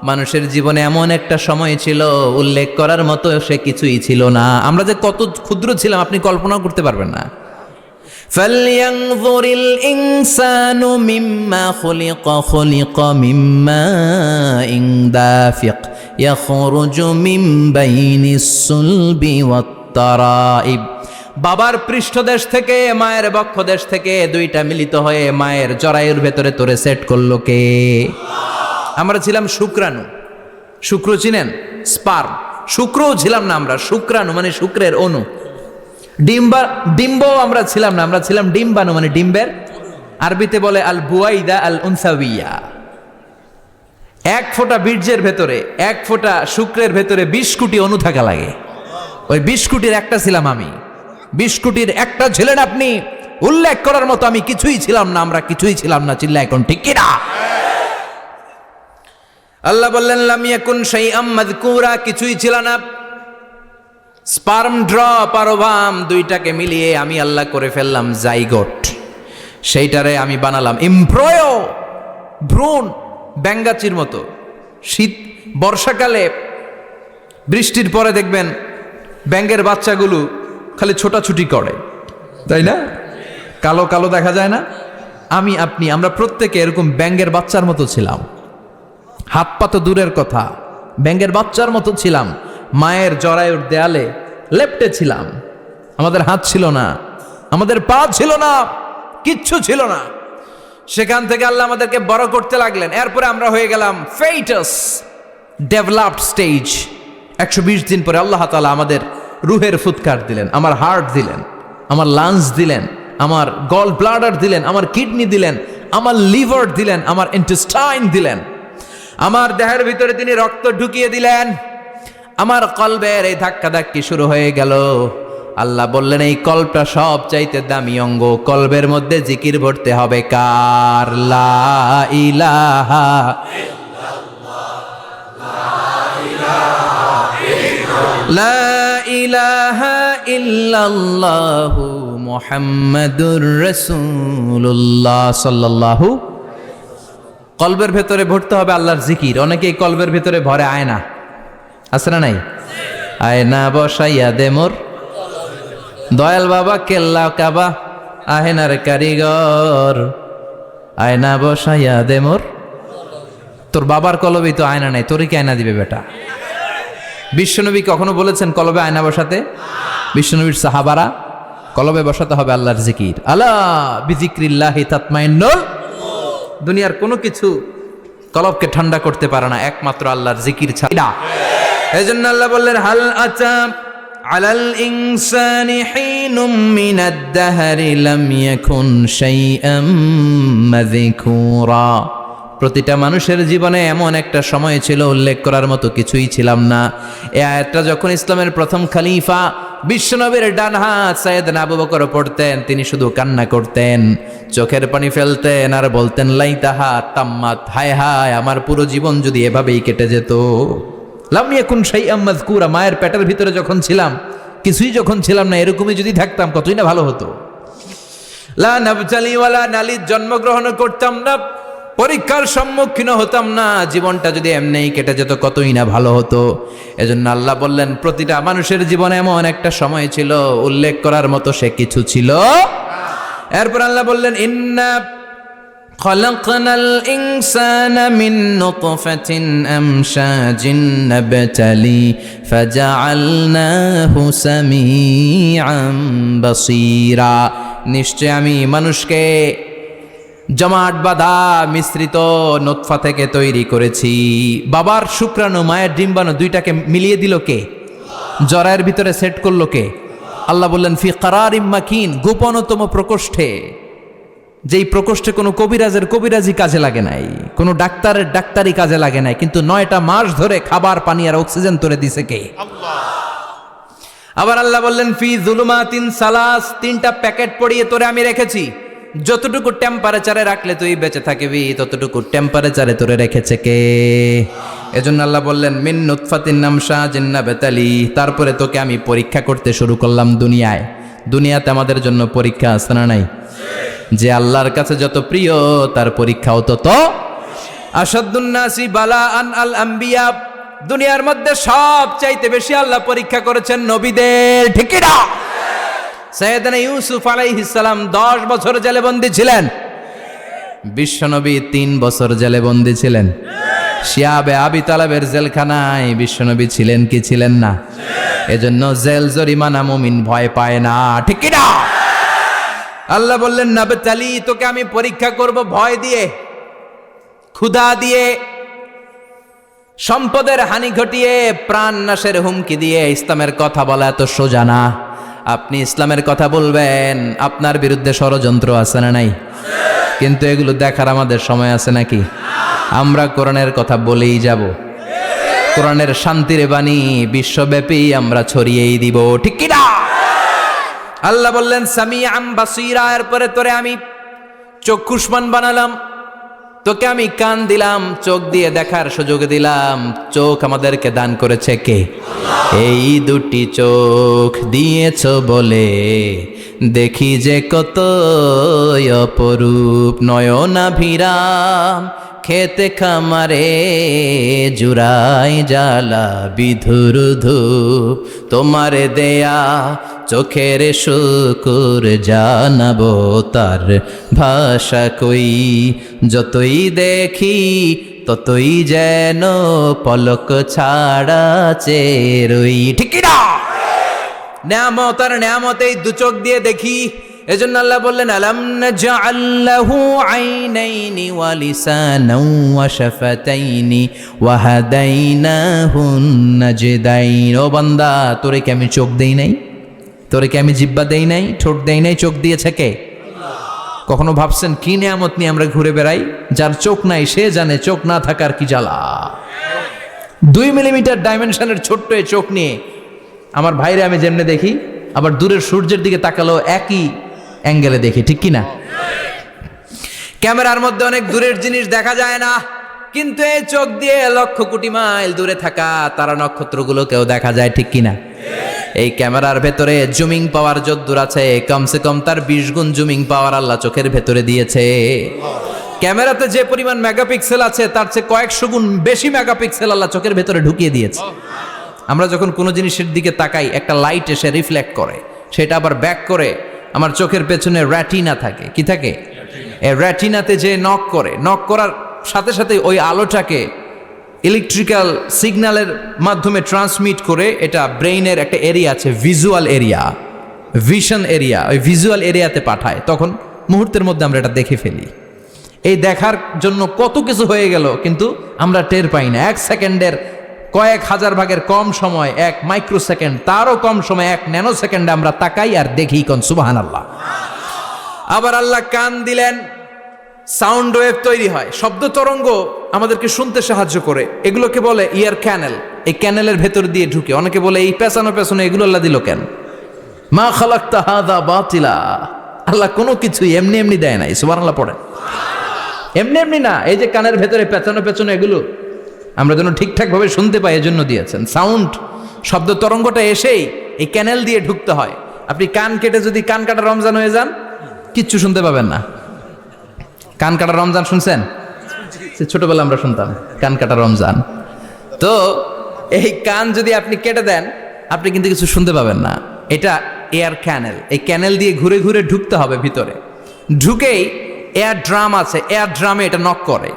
মানুষের জীবনে এমন একটা সময় ছিল, উল্লেখ করার মতো সে কিছুই ছিল না। আমরা যে কত ক্ষুদ্র ছিলাম আপনি কল্পনাও করতে পারবেন না। ফালইয়ানযুরিল ইনসানু মিম্মা খুলিকা, খুলিকা মিম্মা ইন দাফিক ইয়াখরুজু মিন বাইনিস সুলবি ওয়াত তারাইব। বাবার পৃষ্ঠদেশ থেকে, মায়ের বক্ষদেশ থেকে দুইটা মিলিত হয়ে মায়ের জরায়ুর ভেতরে তোরে সেট করলো কে? আমরা ছিলাম শুক্রাণু। শুক্র চিনেন? স্পার্ম। শুক্রও ছিলাম না আমরা, শুক্রাণু মানে শুক্রের অণু। ডিম্ব আমরা ছিলাম না, আমরা ছিলাম ডিম্বাণু মানে ডিম্বের। আরবিতে বলে আল বুয়াইদা আল উনসাউইয়া। এক ফোঁটা বীর্যের ভেতরে, এক ফোঁটা শুক্রের ভেতরে 20 কোটি অণু থাকা লাগে। ওই 20 কোটির একটা ছিলাম আমি। 20 কোটির একটা ছিলেন আপনি। উল্লেখ করার মতো আমি কিছুই ছিলাম না, আমরা কিছুই ছিলাম না। চিল্লা এখন ঠিক কিনা? আল্লাহ বললেন লাম ইয়াকুন শাইআম মাযকুরা, কিছুই ছিল না। স্পার্ম ড্রপ আর ওভাম দুইটাকে মিলিয়ে আমি আল্লাহ করে ফেললাম জাইগোট। সেইটারে আমি বানালাম এমব্রয়ো, ভ্রূণ, ব্যাঙ্গাচির মতো। শীত বর্ষাকালে বৃষ্টির পরে দেখবেন ব্যাঙ্গের বাচ্চাগুলো খালি ছোটাছুটি করে, তাই না? কালো কালো দেখা যায় না? আমি আপনি আমরা প্রত্যেকে এরকম ব্যাঙ্গের বাচ্চার মতো ছিলাম। হাত পা তো দূরের কথা, ব্যাঙ্গের বাচ্চার মতো ছিলাম। মায়ের জরায়ুর দেয়ালে লেপ্টে ছিলাম। আমাদের হাত ছিল না, আমাদের পা ছিল না, কিচ্ছু ছিল না। সেখান থেকে আল্লাহ আমাদেরকে বড় করতে লাগলেন। এরপরে আমরা হয়ে গেলাম ফেটাস, ডেভেলপড স্টেজ। 120 দিন পরে আল্লাহ তাআলা আমাদের রুহের ফুৎকার দিলেন, আমার হার্ট দিলেন, আমার লাংস দিলেন, আমার গল ব্লাডার দিলেন, আমার কিডনি দিলেন, আমার লিভার দিলেন, আমার ইন্টেস্টাইন দিলেন। আমার দেহের ভিতরে তিনি রক্ত ঢুকিয়ে দিলেন। আমার কলবের এই ধাক্কাধাক্কি শুরু হয়ে গেল। আল্লাহ বললেন এই কলবটা সব চাইতে দামি অঙ্গ, কলবের মধ্যে জিকির ভরতে হবে কার? লা ইলাহা লা ইলাহা ইল্লাল্লাহু মুহাম্মাদুর রাসূলুল্লাহ সাল্লাল্লাহু। কলবের ভেতরে ভরতে হবে আল্লাহর জিকির। অনেকেই কলবের ভেতরে ভরে আয়না, আছে না নাই? আয়না বসাইয়া দে মোর দয়াল বাবা, কেল্লা কাবা আহেনার কারিগর, আয়না বসাইয়া দে মোর। তোর বাবার কলবেই তো আয়না নাই, তোরই কি আয়না দিবে বেটা? বিশ্বনবী কখনো বলেছেন কলবে আয়না বসাতে? বিশ্বনবীর সাহাবারা কলবে বসাতে হবে আল্লাহর জিকির। আলা বিযিক্রিল্লাহি তাতমাইন্নুল। দুনিয়ার কোনো কিছু কলবকে ঠান্ডা করতে পারে না, একমাত্র আল্লাহর জিকির ছাড়া। এজন্য আল্লাহ বললেন হাল আতা আলাল ইনসানি হিনুম মিনাদ দাহরি লাম ইয়াকুন শাইআম মাযকুরা। প্রতিটা মানুষের জীবনে এমন একটা সময় ছিল উল্লেখ করার মতো কিছুই ছিলাম না। এই আয়াতটা যখন ইসলামের প্রথম খলিফা বিশ্বনবীর ডান হাত সাইয়েদনা আবু বকর পড়তেন, তিনি শুধু কান্না করতেন, চোখের পানি ফেলতেন আর বলতেন লাইতাহা তাম্মাত, হায় হায় আমার পুরো জীবন যদি এভাবেই কেটে যেত। লাম ইয়াকুন শাইআম মাযকুরা, মায়ের পেটের ভিতরে যখন ছিলাম, কিছুই যখন ছিলাম না, এরকমই যদি থাকতাম কতই না ভালো হতো। লা নাবতালি ওয়ালা নালিদ, জন্মগ্রহণ করতাম না, পরীক্ষার সম্মুখীন হতাম না, জীবনটা যদি এমনিই কেটে যেত কতই না ভালো হতো। এজন্য আল্লাহ বললেন প্রতিটা মানুষের জীবনে এমন একটা সময় ছিল উল্লেখ করার মতো সে কিছু ছিল। এরপর আল্লাহ বললেন ইন্না খলাকনাল ইনসানা মিন নুতফাতিন আমশাজিন নাবতালি ফাজআলনাহু সামিআন বাসীরা। নিশ্চয় আমি মানুষকে জমাট বাঁধা মিশ্রিত নুতফা থেকে তৈরি করেছি। বাবার শুক্রাণু মায়ের ডিম্বাণু দুইটাকে মিলিয়ে দিল কে? জরায়ের ভিতরে সেট করলো কে? আল্লাহ বললেন ফি কারারিম মাকিন, গোপনতম প্রকোষ্ঠে। যেই প্রকোষ্ঠে কোনো কবিরাজের কবিরাজি কাজে লাগে নাই, কোনো ডাক্তারের ডাক্তারি কাজে লাগে নাই, কিন্তু 9টা মাস ধরে খাবার পানি আর অক্সিজেন তোরে দিছে কে? আল্লাহ। আবার আল্লাহ বললেন ফি যুলুমাতিন সালাস, 3টা প্যাকেট পড়িয়ে তোরে আমি রেখেছি। যতটুকু টেম্পারেচারে রাখলে তুই বেঁচে থাকবি, ততটুকু টেম্পারেচারে তোরে রেখেছে কে? এজন্য আল্লাহ বললেন মিন নুতফাতিন আমশাজিন নাবতালি, তারপরে তোকে আমি পরীক্ষা করতে শুরু করলাম দুনিয়ায়। দুনিয়াতে আমাদের জন্য পরীক্ষা আছে না নাই? যে আল্লাহর কাছে যত প্রিয় তার পরীক্ষাও তত। আসাদুন নাসি বালাআন আল আম্বিয়া, দুনিয়ার মধ্যে সব চাইতে বেশি আল্লাহ পরীক্ষা করেছেন নবীদের, ঠিক কি না? সাইয়েদনা ইউসুফ আলাইহিস সালাম 10 বছর জেলে বন্দী ছিলেন। বিশ্বনবী 3 বছর জেলে বন্দী ছিলেন। শিয়াবে আবি তালেবের জেলখানায় বিশ্বনবী ছিলেন কি ছিলেন না? এজন্য জেল জরিমানা মুমিন ভয় পায় না, ঠিক কি না? আল্লাহ বললেন নাবতালি, তোকে আমি পরীক্ষা করব ভয় দিয়ে, ক্ষুধা দিয়ে, সম্পদের হানি ঘটিয়ে, প্রাণ নাশের হুমকি দিয়ে। ইসলামের কথা বলা এত সোজা না। আপনি ইসলামের কথা বলবেন, আপনার বিরুদ্ধে ষড়যন্ত্র আছে না নাই? কিন্তু এগুলো দেখার আমাদের সময় আছে নাকি? আমরা কোরআনের কথা বলেই যাব, কোরআনের শান্তির বাণী বিশ্বব্যাপী আমরা ছড়িয়েই দিব, ঠিক কি না? আল্লাহ বললেন সামিআম বাসীরা, এরপরে তোরে আমি চক্ষুষ্মান বানালাম, তোকে আমি কান দিলাম, চোখ দিয়ে দেখার সুযোগ দিলাম। চোখ আমাদেরকে দান করেছে কে? এই দুটি চোখ দিয়েছ বলে দেখি যে কত অপরূপ, নয়নাভিরাম খেতে খামারে জুড়াই জ্বালা বিধুর ধূপ, তোমার দেয়া চোখের শুকুর জানাবো তার ভাষা কই, যতই দেখি ততই যেন পলক ছাড়া চেরই, ঠিক না? নেয়ামত আর নেয়ামত এই দু চোখ দিয়ে দেখি। এজন্য আল্লাহ বললেন আলাম নাজআল লাহু আইনাইনি ওয়া লিসানাও ওয়া শাফাতাইনি ওয়া হাদাইনাহুন নাজদাইন। ও বান্দা, তোরে কি আমি চোখ দেই নাই? তোরে কি আমি জিহ্বা দেই নাই? ঠোঁট দেই নাই? চোখ দিয়েছে কে? কখনো ভাবছেন কি নিয়ামত নিয়ে আমরা ঘুরে বেড়াই? যার চোখ নাই সে জানে চোখ না থাকার কি জ্বালা। 2 মিলিমিটার ডাইমেনশনের ছোট্ট এই চোখ নিয়ে আমার ভাইরে আমি যেমনে দেখি, আবার দূরের সূর্যের দিকে তাকালো একই অ্যাঙ্গেলে দেখি, ঠিক কি না? ক্যামেরার মধ্যে অনেক দূরের জিনিস দেখা যায় না, কিন্তু এই চোখ দিয়ে লক্ষ কোটি মাইল দূরে থাকা তারা নক্ষত্রগুলোকেও দেখা যায়, ঠিক কি না? এই ক্যামেরার ভেতরে জুমিং পাওয়ার যদ্দূর আছে, কমসে কম তার 20 গুণ জুমিং পাওয়ার আল্লাহ চোখের ভেতরে দিয়েছে। ক্যামেরাতে যে পরিমাণ মেগাপিক্সেল আছে তার চেয়ে কয়েকশো গুণ বেশি মেগাপিক্সেল আল্লাহ চোখের ভেতরে ঢুকিয়ে দিয়েছে। আমরা যখন কোনো জিনিসের দিকে তাকাই, একটা লাইট এসে রিফ্লেক্ট করে, সেটা আবার ব্যাক করে আমার চোখের পেছনে রেটিনা থাকে। কি থাকে? এই রেটিনাতে যে নক করে, নক করার সাথে সাথে ওই আলোটাকে ইলেকট্রিক্যাল সিগন্যালের মাধ্যমে ট্রান্সমিট করে এটা ব্রেইনের একটা এরিয়া আছে, ভিজুয়াল এরিয়া, ভিশন এরিয়া, ওই ভিজুয়াল এরিয়াতে পাঠায়। তখন মুহূর্তের মধ্যে আমরা এটা দেখে ফেলি। এই দেখার জন্য কত কিছু হয়ে গেল, কিন্তু আমরা টের পাই না। 1 সেকেন্ডের কয়েক হাজার ভাগের কম সময়, 1 মাইক্রোসেকেন্ড, তারও কম সময়, 1 ন্যানো সেকেন্ডে আমরা তাকাই আর দেখি। কোন সুবহানাল্লাহ। আবার আল্লাহ কান দিলেন, সাউন্ড ওয়েভ তৈরি হয়, শব্দ তরঙ্গ আমাদেরকে শুনতে সাহায্য করে। এগুলোকে বলে ইয়ার ক্যানেল। এই ক্যানেলের ভেতর দিয়ে ঢুকে। অনেকে বলে এই পেছানো পেছনে এগুলো আল্লাহ দিল কেন? মা খালাকতা হাযা বাতিলা। আল্লাহ কোনো কিছুই এমনি এমনি দেয় নাই। সুবহানাল্লাহ পড়েন। এমনি এমনি না, এই যে কানের ভেতরে পেছানো পেছনে এগুলো আমরা যেন ঠিকঠাক ভাবে শুনতে পাই, এজন্য দিয়েছেন। সাউন্ড, শব্দ তরঙ্গটা এসেই এই ক্যানেল দিয়ে ঢুকতে হয়। আপনি কান কেটে যদি কান কাটা রমজান হয়ে যান, কিচ্ছু শুনতে পাবেন না। কান কাটা রমজান শুনছেন? ছোটবেলা আমরা শুনতাম কান কাটা রমজান। তো এই কান যদি আপনি কেটে দেন, আপনি কিন্তু কিছু শুনতে পাবেন না। এটা এয়ার ক্যানেল। এই ক্যানেল দিয়ে ঘুরে ঘুরে ঢুকতে হবে ভিতরে। ঢুকেই এয়ার ড্রাম আছে, এয়ার ড্রামে এটা নক করে।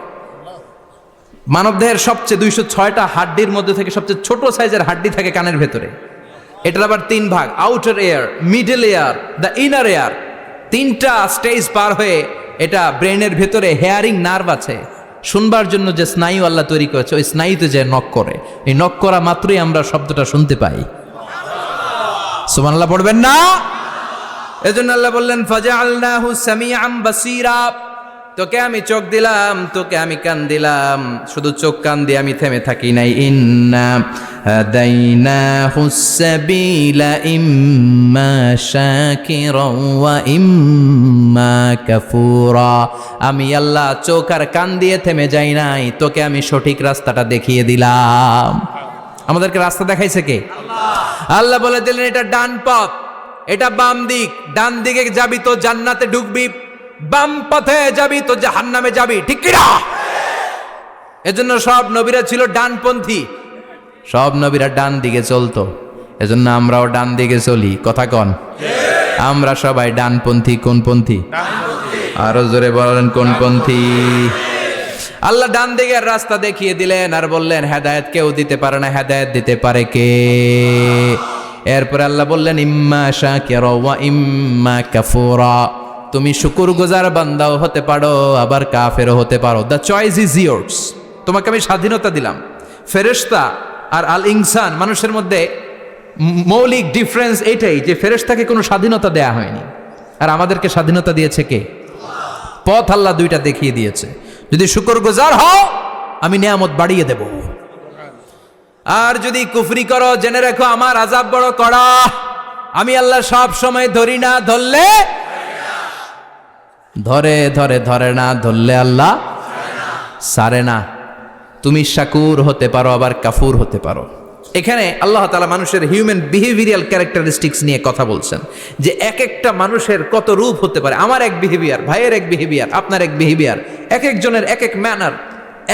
মানবদেহের সবচেয়ে 206টা হাড্ডির মধ্যে থেকে সবচেয়ে ছোট সাইজের হাড্ডি থাকে কানের ভেতরে। এটার আবার 3 ভাগ, outer air, middle air, the inner air. 3টা স্টেজ পার হয়ে এটা ব্রেনের ভেতরে হেয়ারিং নার্ভ আছে, শুনবার জন্য যে স্নায়ু আল্লাহ তৈরি করেছে, ওই স্নায়ুতে যে নক করে, এই নক করা মাত্রই আমরা শব্দটা শুনতে পাই। সুবহানাল্লাহ পড়বেন না? এজন্য আল্লাহ বললেন ফাজআলনাহু সামিআম বাসীরা। তোকে আমি চোখ দিলাম, তোকে আমি কান দিলাম। শুধু চোখ কান দিয়ে আমি থেমে থাকি নাই। ইন্না হাদাইনাহুস সাবিলা ইম্মা শাকিরাও ওয়া ইম্মা কাফুরা। আমি আল্লাহ চোখ আর কান দিয়ে থেমে যাই নাই, তোকে আমি সঠিক রাস্তাটা দেখিয়ে দিলাম। আমাদেরকে রাস্তা দেখাইছে কে? আল্লাহ। আল্লাহ বলে দিলেন এটা ডান পথ, এটা বাম দিক। ডান দিকে যাবি তো জান্নাতে ঢুকবি, বাম পথে যাবি তো জাহান্নামে যাবি, ঠিক কি না? এজন্য সব নবীরা ছিল ডানপন্থী, সব নবীরা ডান দিকে চলতো। এজন্য আমরাও ডান দিকে চলি। কথা কন, আমরা সবাই ডানপন্থী। কোন পন্থী? আরো জোরে বলেন, কোন পন্থী? আল্লাহ ডান দিকের রাস্তা দেখিয়ে দিলেন আর বললেন হেদায়েত কেউ দিতে পারে না, হেদায়েত দিতে পারে কে? এরপর আল্লাহ বললেন ইম্মা শাকিরা ওয়া ইম্মা কাফুরা। তুমি শুকরগুজার বান্দাও হতে পারো, আবার কাফেরও হতে পারো। The choice is years. তোমাকে আমি স্বাধীনতা দিলাম। ফেরেশতা আর আল ইনসান, মানুষের মধ্যে মৌলিক ডিফারেন্স এটাই যে ফেরেশতাকে কোনো স্বাধীনতা দেয়া হয়নি, আর আমাদেরকে স্বাধীনতা দিয়েছে কে? পথ আল্লাহ 2টা দেখিয়ে দিয়েছে। যদি শুকরগুজার হও আমি নিয়ামত বাড়িয়ে দেব। আর যদি কুফরি করো জেনে রেখো আমার আযাব বড় কড়া, আমি আল্লাহ সব সময় ধরি না, ধরলে ধরে ধরে ধরে না, ধরলে আল্লাহ সারে না। তুমি শাকুর হতে পারো, আবার কাফুর হতে পারো। এখানে আল্লাহ তাআলা মানুষের হিউম্যান বিহেভিয়ারাল ক্যারেক্টারিস্টিক্স নিয়ে কথা বলছেন, যে এক একটা মানুষের কত রূপ হতে পারে। আমার এক বিহেভিয়ার, ভাইয়ের এক বিহেভিয়ার, আপনার এক বিহেভিয়ার, এক একজনের এক এক ম্যানার,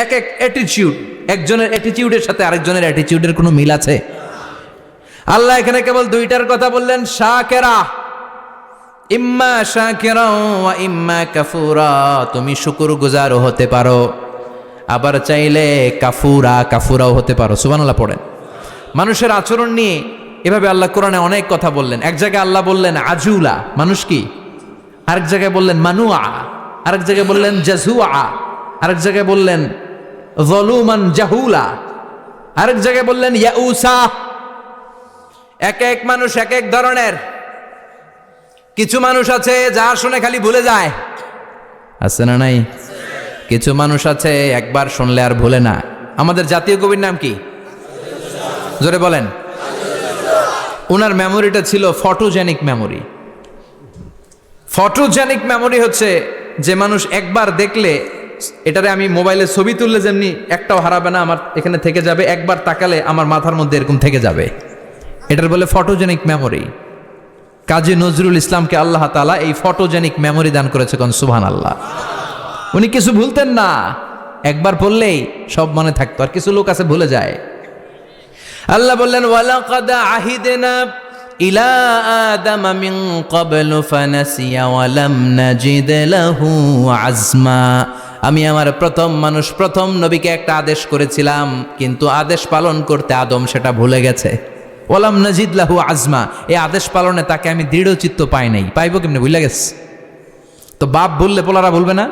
এক এক অ্যাটিটিউড। একজনের অ্যাটিটিউডের সাথে আরেকজনের অ্যাটিটিউডের কোনো মিল আছে? আল্লাহ এখানে কেবল দুইটার কথা বললেন, শাকিরা, ইম্মা শাকিরা ওয়া ইম্মা কাফুরা। তুমি শুকরগুজারও হতে পারো, আবার চাইলে কাফুরাও হতে পারো। সুবহানাল্লাহ পড়েন। মানুষের আচরণ নিয়ে এভাবে আল্লাহ কোরআনে অনেক কথা বললেন। এক জায়গায় আল্লাহ বললেন আজুলা, মানুষ কি? আরেক জায়গায় বললেন মানুয়া, আরেক জায়গায় বললেন জাজুয়া, আরেক জায়গায় বললেন যলুমান জাহুলা, আরেক জায়গায় বললেন ইয়াউসা। এক এক মানুষ এক এক ধরনের। কিছু মানুষ আছে যা শুনে খালি ভুলে যায়, আছে না নাই? কিছু মানুষ আছে একবার শুনলে আর ভুলে না। আমাদের জাতীয় কবির নাম কি? জোরে বলেন। ওনার মেমোরিটা ছিল ফটোজেনিক মেমোরি। ফটোজেনিক মেমোরি হচ্ছে যে মানুষ একবার দেখলে, এটারে আমি মোবাইলে ছবি তুললে যেমনি একটাও হারাবে না, আমার এখানে থেকে যাবে, একবার তাকালে আমার মাথার মধ্যে এরকম থেকে যাবে, এটার বলে ফটোজেনিক মেমোরি। কাজী নজরুল ইসলামকে আল্লাহ তাআলা এই ফটোজেনিক মেমোরি দান করেছে, কোন সুবহানাল্লাহ। উনি কিছু ভুলতেন না, একবার পড়লেই সব মনে থাকতো। আর কিছু লোক আছে ভুলে যায়। আল্লাহ বললেন ওয়ালাকাদ আহিদনা ইলা আদামা মিন ক্বাবলু ফানাসিয়া ওয়া লাম নাজিদ লাহু আজমা। আমি আমার প্রথম মানুষ, প্রথম নবীকে একটা আদেশ করেছিলাম, কিন্তু আদেশ পালন করতে আদম সেটা ভুলে গেছে। ওয়া লাম নাজিদ লাহু আজমা, এই আদেশ পালনে তাকে আমি দৃঢ় চিত্ত পাই নাই। পাইবো কেমনে? ভুলে গেছে। তো বাপ বললে পোলারা ভুলবে না?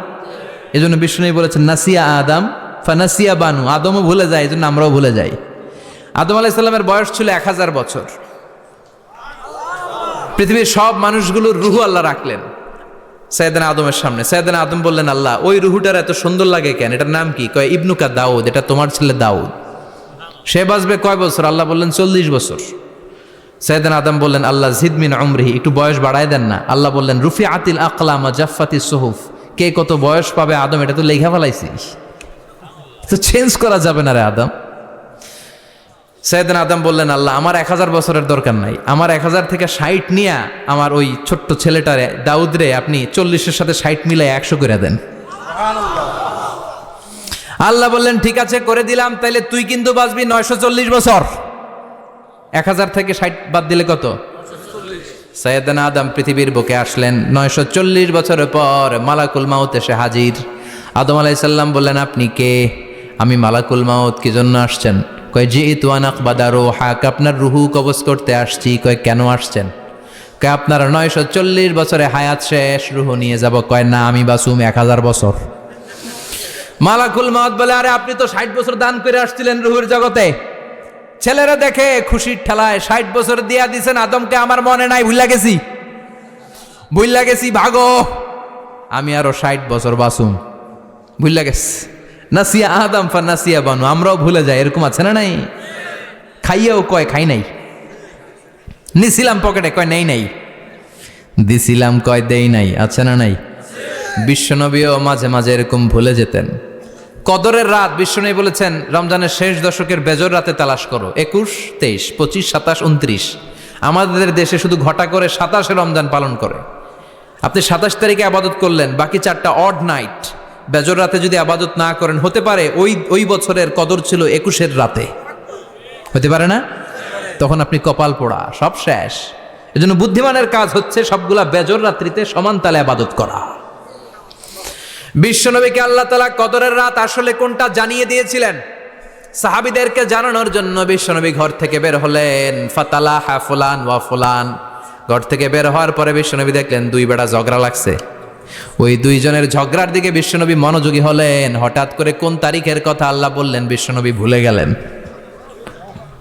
এজন্য বিষ্ণু বলেছেন নাসিয়া আদম ফানাসিয়া বানু, আদমও ভুলে যায়, এজন্য আমরাও ভুলে যাই। আদম আলাইহিস সালামের বয়স ছিল 1000 বছর। পৃথিবীর সব মানুষগুলোর রুহু আল্লাহ রাখলেন সাইয়েদনা আদমের সামনে। সাইয়েদনা আদম বললেন, আল্লাহ ওই রুহুটার এত সুন্দর লাগে কেন? এটার নাম কি? কয় ইবনুকা দাউদ, এটা তোমার ছেলে দাউদ। সে বাঁচবে কয় বছর? আল্লাহ বললেন 40 বছর। সাইয়েদনা আদম বললেন, আল্লাহ জিদ মিন উমরিহি, একটু বয়স বাড়ায় দেন না। আল্লাহ বললেন রুফিআতিল আকলাম ওয়া জাফফাতিস সুহুফ, কে কত বয়স পাবে আদম এটা তো লেখা ফেলাইছিস, তো চেঞ্জ করা যাবে না রে আদম। সাইয়েদনা আদম বললেন, আল্লাহ আমার 1000 বছরের দরকার নাই, আমার 1000 থেকে 60 নিয়ে আমার ওই ছোট্ট ছেলেটারে দাউদ রে আপনি 40-এর সাথে 60 মিলাই 100 করে দেন। আল্লাহ বললেন ঠিক আছে করে দিলাম, তাইলে তুই কিন্তু বাঁচবি 940 বছর। 1000 থেকে 60 বাদ দিলে কত? সাইয়েদনা আদম পৃথিবীর বুকে আসলেন। 940 বছরের পর মালাকুল মাউত এসে হাজির। আদম আলাইহিস সালাম বললেন, আপনি কে? আমি মালাকুল মাউত। কি জন্য আসছেন? কয় জিইতু আন আকবাদা রূহাক, আপনার রুহু কবজ করতে আসছি। কয় কেন আসছেন? কয় আপনার 940 বছরে হায়াত শেষ, রুহু নিয়ে যাব। কয় না, আমি বাঁচুম 1000 বছর। মালাকুল মাউত বলে, আরে আপনি তো 60 বছর দান করে আসছিলেন রুহুর জগতে। ছেলেরা দেখে খুশির ঠেলায় 60 বছর দিয়া দিছেন আদমকে, আমার মনে নাই, ভুইলা গেছি, ভাগো, আমি আরো 60 বছর বাঁচুম। ভুইলা গেছি। নাসিয়া আদম ফা নাসিয়া বানু, আমরাও ভুলে যাই, এরকম আছে না নাই? খাইয়াও কয় খাই নাই, নিছিলাম পকেটে কয় নেই নাই, দিছিলাম কয় দেই নাই, আছে না নাই? বিশ্বনবীও মাঝে মাঝে এরকম ভুলে যেতেন। কদরের রাত বিশ্বনবী বলেছেন রমজানের শেষ দশকের বেজর রাতে তালাশ করো। 21, 23, 25, 27, 29। আমাদের দেশে শুধু ঘটা করে 27 রমজান পালন করে। আপনি 27 তারিখে আবাদত করলেন, বাকি 4টা অড নাইট বেজর রাতে যদি আবাদত না করেন, হতে পারে ওই বছরের কদর ছিল 21 রাতে, হতে পারে না? তখন আপনি কপাল পোড়া, সব শেষ। এজন্য বুদ্ধিমানের কাজ হচ্ছে সবগুলা বেজর রাত্রিতে সমান তালে আবাদত করা। বিশ্বনবীকে আল্লাহ তাআলা কদরের রাত আসলে কোনটা জানিয়ে দিয়েছিলেন সাহাবীদেরকে জানানোর জন্য। বিশ্বনবী ঘর থেকে বের হলেন, ফাতালাহা ফুলান ওয়া ফুলান। ঘর থেকে বের হওয়ার পরে বিশ্বনবী দেখলেন 2 বেড়া ঝগড়া লাগছে। ওই 2 জনের ঝগড়ার দিকে বিশ্বনবী মনোযোগী হলেন। হঠাৎ করে কোন তারিখের কথা আল্লাহ বললেন বিশ্বনবী ভুলে গেলেন।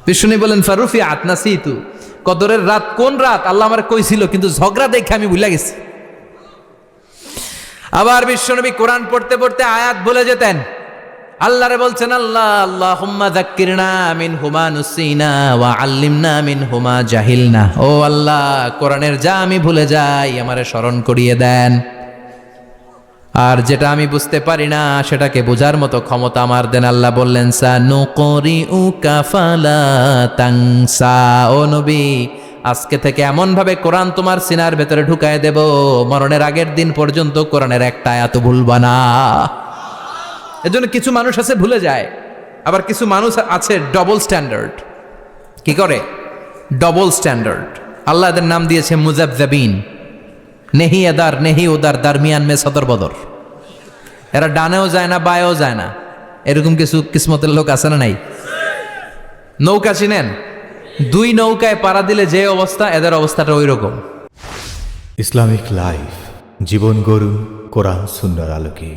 বিশ্বনবী বললেন ফারুফিআত নাসিতু, কদরের রাত কোন রাত আল্লাহ আমার কইছিল, কিন্তু ঝগড়া দেখে আমি ভুলে গেছি। আবার বিশ্বনবী কোরআন পড়তে পড়তে আয়াত ভুলে যেতেন। আল্লাহরে বলছেন, আল্লাহ আল্লাহুম্মা যাক্কিরনা মিনহুমা নুসিনা ওয়া আল্লিমনা মিনহুমা জাহিলনা। ও আল্লাহ, কোরআনের যা আমি ভুলে যাই আমারে স্মরণ করিয়ে দেন, আর যেটা আমি বুঝতে পারি না সেটাকে বোঝার মতো ক্ষমতা আমার দেন। আল্লাহ বললেন, সানুকরিউকা ফালা তানসা। ও নবী, আজকে থেকে এমন ভাবে কোরআন তোমার সিনার ভেতরে ঢুকায় দেব, মরণের আগের দিন পর্যন্ত কোরআনের একটা আয়াত ভুলবা না। এজন্য কিছু মানুষ আছে ভুলে যায়, আবার কিছু মানুষ আছে ডবল স্ট্যান্ডার্ড। কি করে? Double standard. আল্লাহ এদের নাম দিয়েছে মুজাবজাবিন, নেহি এদার নেহি ওদার, দারমিয়ান মে সদর বদর। এরা ডানেও যায় না বায়েও যায় না, এরকম কিছু কিসমতের লোক আছে না নাই? নৌকা চিনেন? দুই নৌকায় পাড়া দিলে যে অবস্থা, এদের অবস্থাটা ওই রকম। ইসলামিক লাইফ, জীবন গড়ুন কোরআন সুন্নাহর আলোকে।